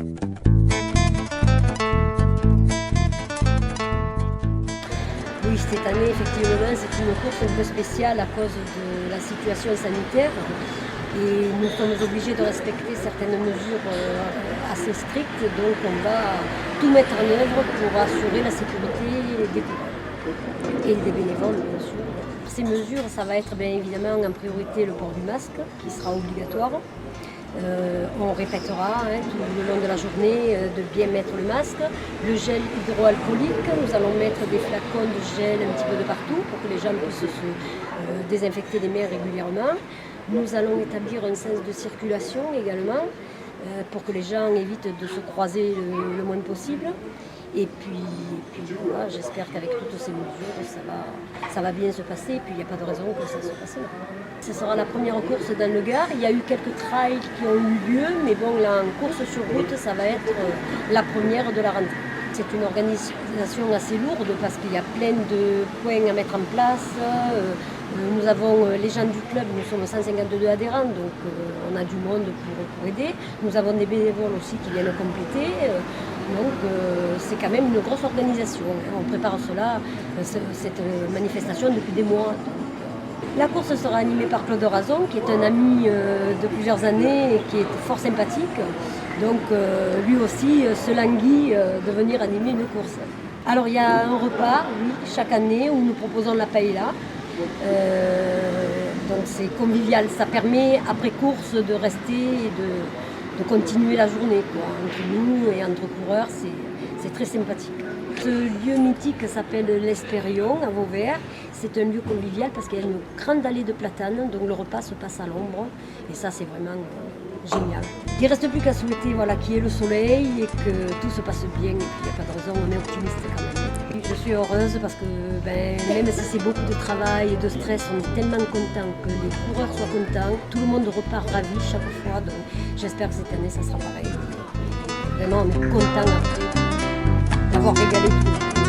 Oui, cette année, effectivement, c'est une course un peu spéciale à cause de la situation sanitaire. Et nous sommes obligés de respecter certaines mesures assez strictes. Donc on va tout mettre en œuvre pour assurer la sécurité des coureurs et des bénévoles, bien sûr. Ces mesures, ça va être bien évidemment en priorité le port du masque, qui sera obligatoire. On répétera tout le long de la journée de bien mettre le masque. Le gel hydroalcoolique, nous allons mettre des flacons de gel un petit peu de partout pour que les gens puissent se désinfecter les mains régulièrement. Nous allons établir un sens de circulation également pour que les gens évitent de se croiser le moins possible. Et puis voilà, j'espère qu'avec toutes ces mesures, ça va bien se passer. Et puis il n'y a pas de raison que ça se passe mal. Ce sera la première course dans le Gard. Il y a eu quelques trails qui ont eu lieu, mais bon, là, en course sur route, ça va être la première de la rentrée. C'est une organisation assez lourde parce qu'il y a plein de points à mettre en place. Nous avons les gens du club, nous sommes 152 adhérents, donc on a du monde pour aider. Nous avons des bénévoles aussi qui viennent compléter. Donc c'est quand même une grosse organisation. On prépare cela, cette manifestation depuis des mois. La course sera animée par Claude Razon, qui est un ami de plusieurs années et qui est fort sympathique. Donc lui aussi se languit de venir animer une course. Alors il y a un repas, oui, chaque année où nous proposons la paella. Donc c'est convivial, ça permet après course de rester et de continuer la journée quoi. Entre nous et entre coureurs, c'est très sympathique. Ce lieu mythique s'appelle l'Espérion à Vauvert. C'est un lieu convivial parce qu'il y a une grande allée de platanes, donc le repas se passe à l'ombre et ça c'est vraiment génial. Il ne reste plus qu'à souhaiter qu'il y ait le soleil et que tout se passe bien. Et puis il n'y a pas de raison, on est optimiste quand même. Je suis heureuse parce que même si c'est beaucoup de travail et de stress, on est tellement content que les coureurs soient contents. Tout le monde repart ravi chaque fois. Donc j'espère que cette année ça sera pareil. Vraiment on est content après d'avoir régalé tout le monde.